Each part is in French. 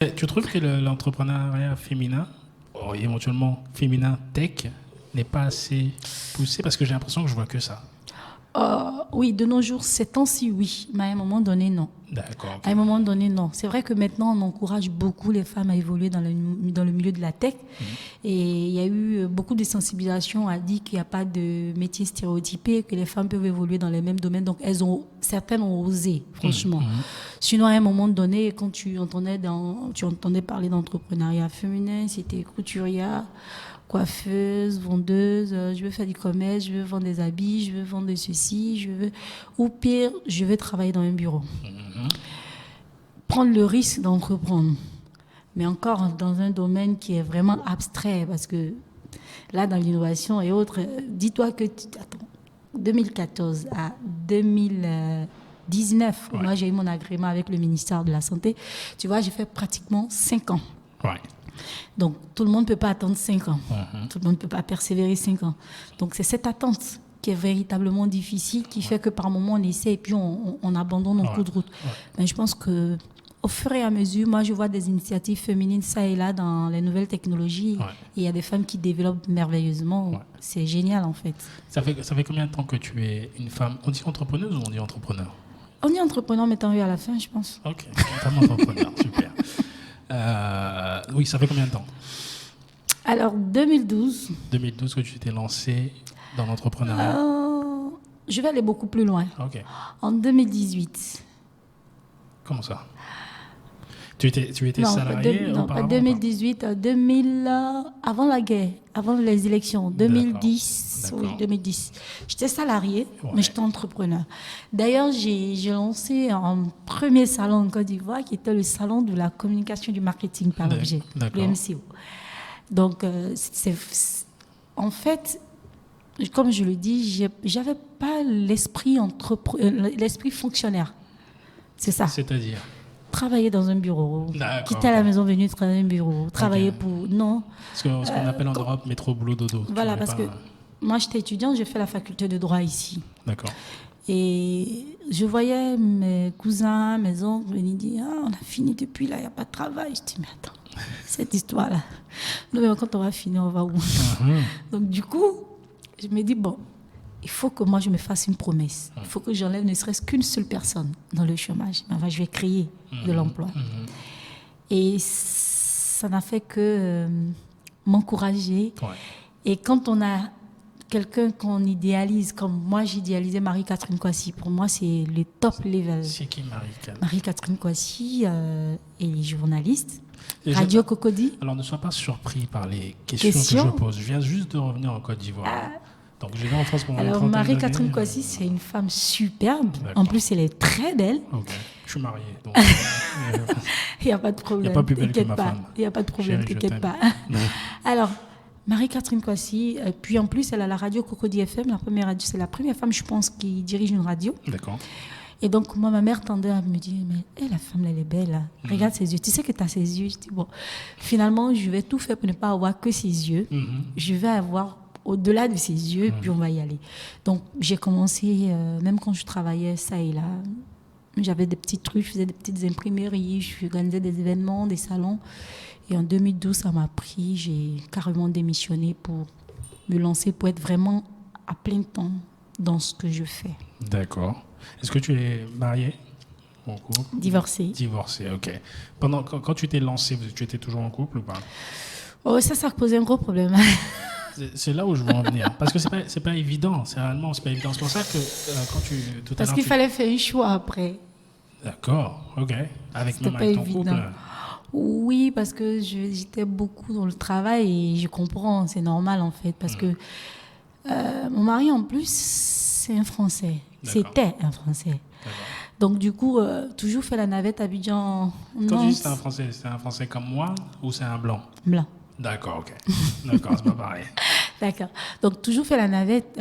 Tu trouves que l'entrepreneuriat féminin, éventuellement féminin tech, n'est pas assez poussé? Parce que j'ai l'impression que je vois que ça. Oui, de nos jours, ces temps-ci, oui, mais à un moment donné, non. D'accord. À un moment donné, non. C'est vrai que maintenant, on encourage beaucoup les femmes à évoluer dans le milieu de la tech. Et il y a eu beaucoup de sensibilisation à dire qu'il n'y a pas de métier stéréotypé, que les femmes peuvent évoluer dans les mêmes domaines. Donc, certaines ont osé, franchement. Sinon, à un moment donné, quand tu entendais parler d'entrepreneuriat féminin, c'était couturière, coiffeuse, vendeuse, je veux faire du commerce, je veux vendre des habits, je veux vendre ceci, ou pire, je veux travailler dans un bureau. Prendre le risque d'entreprendre, mais encore dans un domaine qui est vraiment abstrait, parce que là, dans l'innovation et autres, dis-toi que, attends, 2014 à 2019, moi j'ai eu mon agrément avec le ministère de la Santé, tu vois, j'ai fait pratiquement 5 ans. Ouais. Donc, tout le monde ne peut pas attendre 5 ans. Tout le monde ne peut pas persévérer 5 ans. Donc, c'est cette attente qui est véritablement difficile, qui fait que par moment, on essaie et puis on abandonne en cours de route. Mais je pense que au fur et à mesure, moi, je vois des initiatives féminines, ça et là, dans les nouvelles technologies. Et il y a des femmes qui développent merveilleusement. C'est génial, en fait. Ça fait combien de temps que tu es une femme? On dit entrepreneuse ou on dit entrepreneur? On dit entrepreneur, mais tant mieux à la fin, je pense. Ok, une femme entrepreneur, super. Oui, ça fait combien de temps? Alors, 2012. 2012 que tu t'es lancée dans l'entrepreneuriat? Je vais aller beaucoup plus loin. Ok. En 2018. Comment ça? Tu étais salarié Non, pas auparavant? 2018, 2000, avant la guerre, avant les élections, 2010. D'accord. Oui, 2010. J'étais salarié, mais j'étais entrepreneur. D'ailleurs, j'ai lancé un premier salon en Côte d'Ivoire qui était le salon de la communication du marketing par l'objet, le MCO. Donc, en fait, comme je le dis, j'avais pas l'esprit fonctionnaire. C'est ça. C'est-à-dire? Travailler dans un bureau, quitter à la maison, venir travailler dans un bureau, travailler pour... Non. Ce qu'on appelle en Europe métro, boulot, dodo. Voilà, parce que moi, j'étais étudiante, j'ai fait la faculté de droit ici. D'accord. Et je voyais mes cousins, mes oncles venir dire « Ah, on a fini depuis là, il n'y a pas de travail. » Je dis « Mais attends, cette histoire-là, nous, quand on va finir, on va où ?» Donc, du coup, je me dis « Bon, il faut que moi, je me fasse une promesse. Il faut que j'enlève ne serait-ce qu'une seule personne dans le chômage. Enfin, je vais créer de l'emploi. » Et ça n'a fait que m'encourager. Et quand on a quelqu'un qu'on idéalise, comme moi, j'idéalisais Marie-Catherine Kouassi. Pour moi, c'est le top level. C'est qui Marie-Catherine? Marie-Catherine Kouassi est journaliste. Radio Cocody. Alors, ne sois pas surpris par les questions que je pose. Je viens juste de revenir en Côte d'Ivoire. Donc, je vais en France pendant Alors, Marie-Catherine Kouassi, c'est une femme superbe. En plus, elle est très belle. Ok. Je suis marié. Donc, il n'y a pas de problème. Il n'y a pas plus belle que ma femme. Il n'y a pas de problème, t'inquiète pas. Alors, Marie-Catherine Kouassi, puis en plus, elle a la radio Cocody FM, la première radio. C'est la première femme, je pense, qui dirige une radio. D'accord. Et donc, moi, ma mère tendait à me dire, mais la femme, elle est belle. Là. Regarde ses yeux. Tu sais que tu as ses yeux. Je dis, bon, finalement, je vais tout faire pour ne pas avoir que ses yeux. Je vais avoir au-delà de ses yeux, puis on va y aller. Donc, j'ai commencé, même quand je travaillais ça et là, j'avais des petits trucs, je faisais des petites imprimeries, je organisais des événements, des salons. Et en 2012, ça m'a pris, j'ai carrément démissionné pour me lancer, pour être vraiment à plein temps dans ce que je fais. D'accord. Est-ce que tu es mariée? En couple? Divorcée. Divorcée, ok. Quand tu t'es lancée, tu étais toujours en couple ou pas? Oh, ça posait un gros problème. C'est là où je veux en venir. Parce que c'est pas évident. C'est réellement, c'est pas évident. C'est pour ça que quand tu... Parce qu'il fallait faire un choix après. D'accord, ok. C'était Même avec ton évident. couple. Oui, parce que j'étais beaucoup dans le travail et je comprends, c'est normal en fait. Parce que mon mari en plus, c'est un Français. C'était un Français. Donc du coup, toujours fait la navette Abidjan. Quand tu dis c'est un Français comme moi ou c'est un blanc? Blanc. D'accord, ok. D'accord, c'est pas pareil. D'accord. Donc toujours fait la navette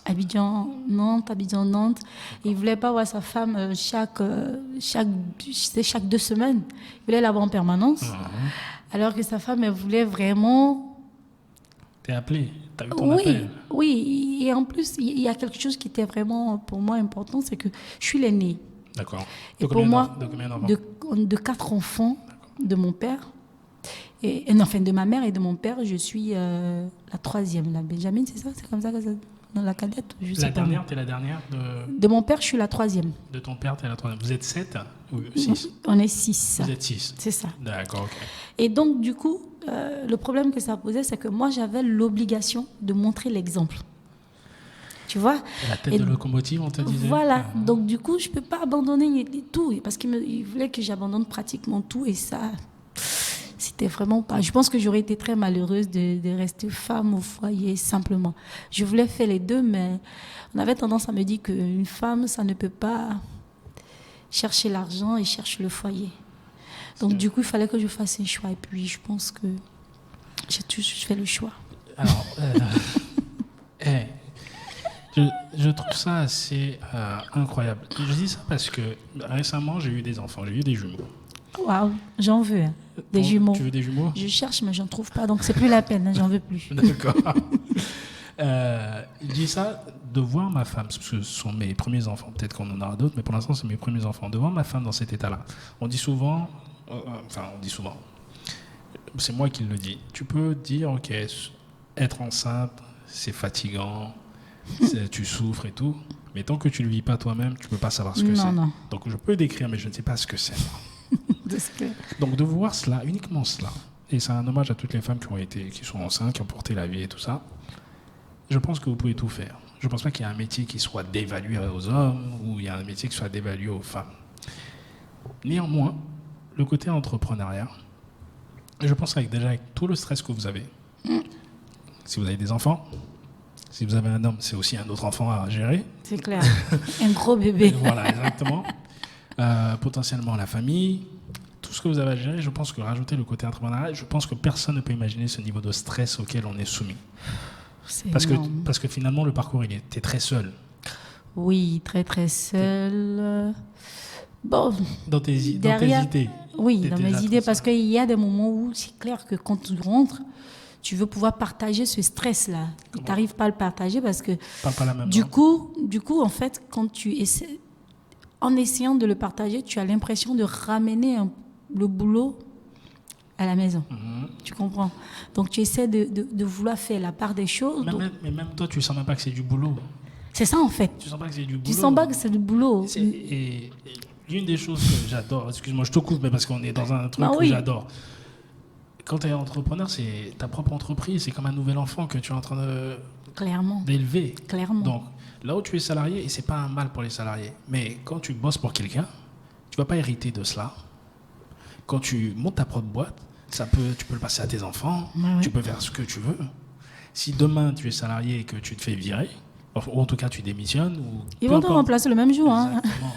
Abidjan-Nantes, Abidjan-Nantes. Il ne voulait pas voir sa femme chaque 2 semaines. Il voulait l'avoir en permanence. Alors que sa femme, elle voulait vraiment... T'es appelé? T'as eu ton appel? Oui, et en plus, il y a quelque chose qui était vraiment pour moi important, c'est que je suis l'aînée. D'accord. Et pour moi, de 4 enfants de mon père. Enfin, de ma mère et de mon père, je suis la 3e. La Benjamin, c'est ça? C'est comme ça que ça... Dans la cadette, je sais La pas. dernière, t'es la dernière De mon père, je suis la 3e. De ton père, t'es la 3e. Vous êtes 7 ou 6? On est 6. Vous êtes 6. C'est ça. D'accord, ok. Et donc, du coup, le problème que ça posait, c'est que moi, j'avais l'obligation de montrer l'exemple. Tu vois? La tête de locomotive, on te disait. Voilà. Donc, du coup, je ne peux pas abandonner tout. Parce qu'il voulait que j'abandonne pratiquement tout. Et ça, c'était vraiment pas... Je pense que j'aurais été très malheureuse de rester femme au foyer, simplement. Je voulais faire les deux, mais on avait tendance à me dire qu'une femme, ça ne peut pas chercher l'argent et chercher le foyer. Donc, du coup, il fallait que je fasse un choix. Et puis, je pense que j'ai tout fait le choix. Alors, je trouve ça assez incroyable. Je dis ça parce que récemment, j'ai eu des enfants, j'ai eu des jumeaux. Waouh, j'en veux, hein. Des jumeaux. Tu veux des jumeaux? Je cherche, mais j'en trouve pas, donc c'est plus la peine, hein, j'en veux plus. D'accord. Je dis ça de voir ma femme, parce que ce sont mes premiers enfants, peut-être qu'on en aura d'autres, mais pour l'instant, c'est mes premiers enfants. De voir ma femme dans cet état-là. On dit souvent, c'est moi qui le dis. Tu peux dire, ok, être enceinte, c'est fatigant, tu souffres et tout, mais tant que tu ne le vis pas toi-même, tu ne peux pas savoir ce que c'est. Non. Donc je peux décrire, mais je ne sais pas ce que c'est. Donc de voir cela, uniquement cela, et c'est un hommage à toutes les femmes qui sont enceintes, qui ont porté la vie et tout ça, je pense que vous pouvez tout faire. Je ne pense pas qu'il y ait un métier qui soit dévalué aux hommes ou il y a un métier qui soit dévalué aux femmes. Néanmoins, le côté entrepreneuriat, je pense qu'avec tout le stress que vous avez, si vous avez des enfants, si vous avez un homme, c'est aussi un autre enfant à gérer. C'est clair, un gros bébé. Voilà, exactement. Potentiellement la famille, tout ce que vous avez à gérer, je pense que rajouter le côté entrepreneurial, je pense que personne ne peut imaginer ce niveau de stress auquel on est soumis. Parce que finalement, le parcours, t'es très seul. Oui, très très seul. Bon, dans tes idées. Oui, dans mes idées, parce qu'il y a des moments où c'est clair que quand tu rentres, tu veux pouvoir partager ce stress-là. Tu n'arrives pas à le partager parce que pas la même du coup, en fait, quand tu essaies, en essayant de le partager, tu as l'impression de ramener le boulot à la maison. Tu comprends? Donc, tu essaies de vouloir faire la part des choses. Mais même toi, tu ne sens même pas que c'est du boulot. C'est ça, en fait. Tu ne sens pas que c'est du boulot. Tu sens pas que c'est du boulot. Et l'une des choses que j'adore, excuse-moi, je te coupe, mais parce qu'on est dans un truc que j'adore. Quand tu es entrepreneur, c'est ta propre entreprise. C'est comme un nouvel enfant que tu es en train d'élever. Clairement. Donc, là où tu es salarié, et c'est pas un mal pour les salariés, mais quand tu bosses pour quelqu'un, tu vas pas hériter de cela. Quand tu montes ta propre boîte, tu peux le passer à tes enfants, tu peux faire ce que tu veux. Si demain tu es salarié et que tu te fais virer, ou en tout cas tu démissionnes, ils vont te remplacer le même jour. Exactement.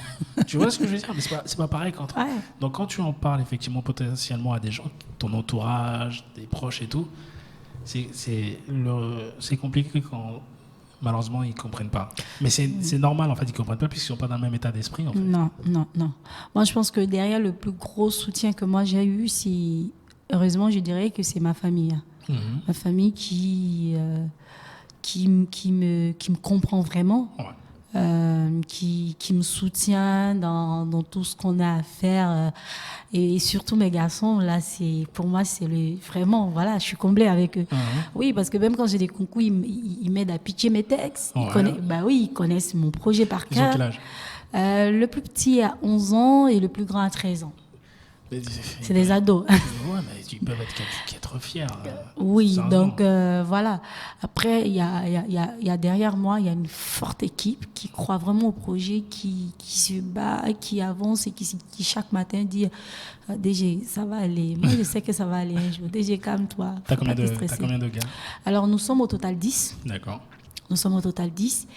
Tu vois ce que je veux dire? Mais c'est pas pareil quand. Donc quand tu en parles effectivement potentiellement à des gens, ton entourage, tes proches et tout, c'est compliqué quand malheureusement ils ne comprennent pas. Mais c'est normal en fait, ils ne comprennent pas puisqu'ils ne sont pas dans le même état d'esprit en fait. Non. Moi je pense que derrière le plus gros soutien que moi j'ai eu, heureusement je dirais que c'est ma famille. Ma famille qui me comprend vraiment, qui me soutient dans tout ce qu'on a à faire. Et surtout mes garçons, là, pour moi, c'est vraiment, voilà, je suis comblée avec eux. Oui, parce que même quand j'ai des concours, ils m'aident à pitcher mes textes. Ils connaissent mon projet par cœur. Ils ont quel âge? Le plus petit a 11 ans et le plus grand a 13 ans. C'est des ados. Ouais, mais ils peuvent être fiers. Oui, donc voilà. Après, il y a derrière moi, il y a une forte équipe qui croit vraiment au projet, qui se bat, qui avance et qui chaque matin dit DG, ça va aller. Moi, je sais que ça va aller un jour. DG, calme-toi. T'as combien de gars? Alors, nous sommes au total 10. D'accord. Nous sommes au total 10.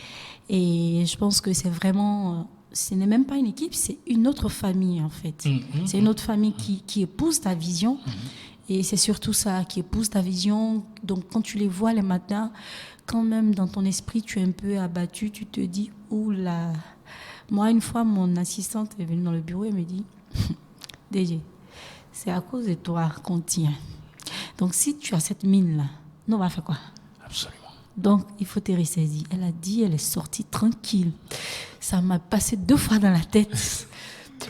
Et je pense que c'est vraiment... ce n'est même pas une équipe, c'est une autre famille en fait. C'est une autre famille qui épouse ta vision. Et c'est surtout ça, qui épouse ta vision. Donc quand tu les vois les matins, quand même dans ton esprit, tu es un peu abattu, tu te dis, oula. Moi, une fois, mon assistante est venue dans le bureau et me dit, DG, c'est à cause de toi qu'on tient. Donc si tu as cette mine-là, nous on va faire quoi? Absolument. Donc, il faut te ressaisir. Elle a dit, elle est sortie tranquille. Ça m'a passé 2 fois dans la tête.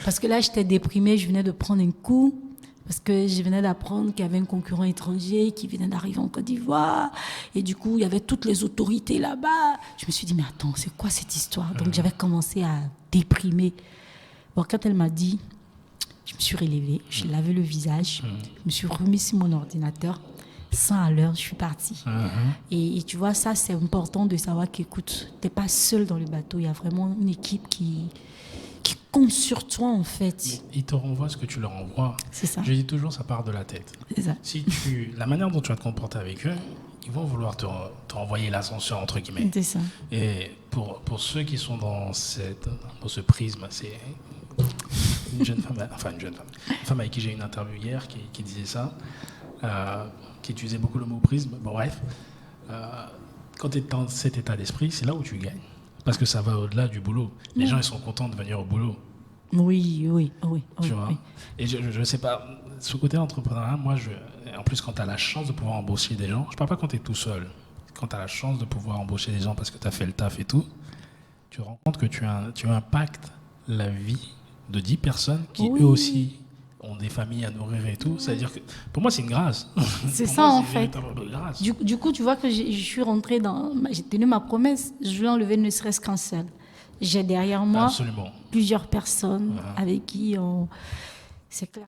Parce que là, j'étais déprimée, je venais de prendre un coup. Parce que je venais d'apprendre qu'il y avait un concurrent étranger qui venait d'arriver en Côte d'Ivoire. Et du coup, il y avait toutes les autorités là-bas. Je me suis dit, mais attends, c'est quoi cette histoire? Donc, j'avais commencé à déprimer. Bon, quand elle m'a dit, je me suis relevée, j'ai lavé le visage, je me suis remis sur mon ordinateur. 100 à l'heure, je suis partie. Et tu vois, ça, c'est important de savoir qu'écoute, tu n'es pas seul dans le bateau. Il y a vraiment une équipe qui compte sur toi, en fait. Ils te renvoient ce que tu leur envoies. C'est ça. Je dis toujours, ça part de la tête. C'est ça. La manière dont tu vas te comporter avec eux, ils vont vouloir te renvoyer l'ascenseur, entre guillemets. C'est ça. Et pour ceux qui sont dans ce prisme, c'est une femme avec qui j'ai eu une interview hier qui disait ça, qui utilisait beaucoup le mot prisme. Bon, bref, quand tu es dans cet état d'esprit, c'est là où tu gagnes. Parce que ça va au-delà du boulot. Les gens, ils sont contents de venir au boulot. Oui. Tu vois. Et je sais pas, ce côté entrepreneuriat, moi, en plus, quand tu as la chance de pouvoir embaucher des gens, je parle pas quand tu es tout seul, quand tu as la chance de pouvoir embaucher des gens parce que tu as fait le taf et tout, tu te rends compte que tu impactes la vie de 10 personnes qui, eux aussi, ont des familles à nourrir et tout. C'est-à-dire que, pour moi, c'est une grâce. C'est ça, en fait. Du coup, tu vois que je suis rentrée j'ai tenu ma promesse, je vais enlever ne serait-ce qu'un seul. J'ai derrière moi plusieurs personnes avec qui c'est clair.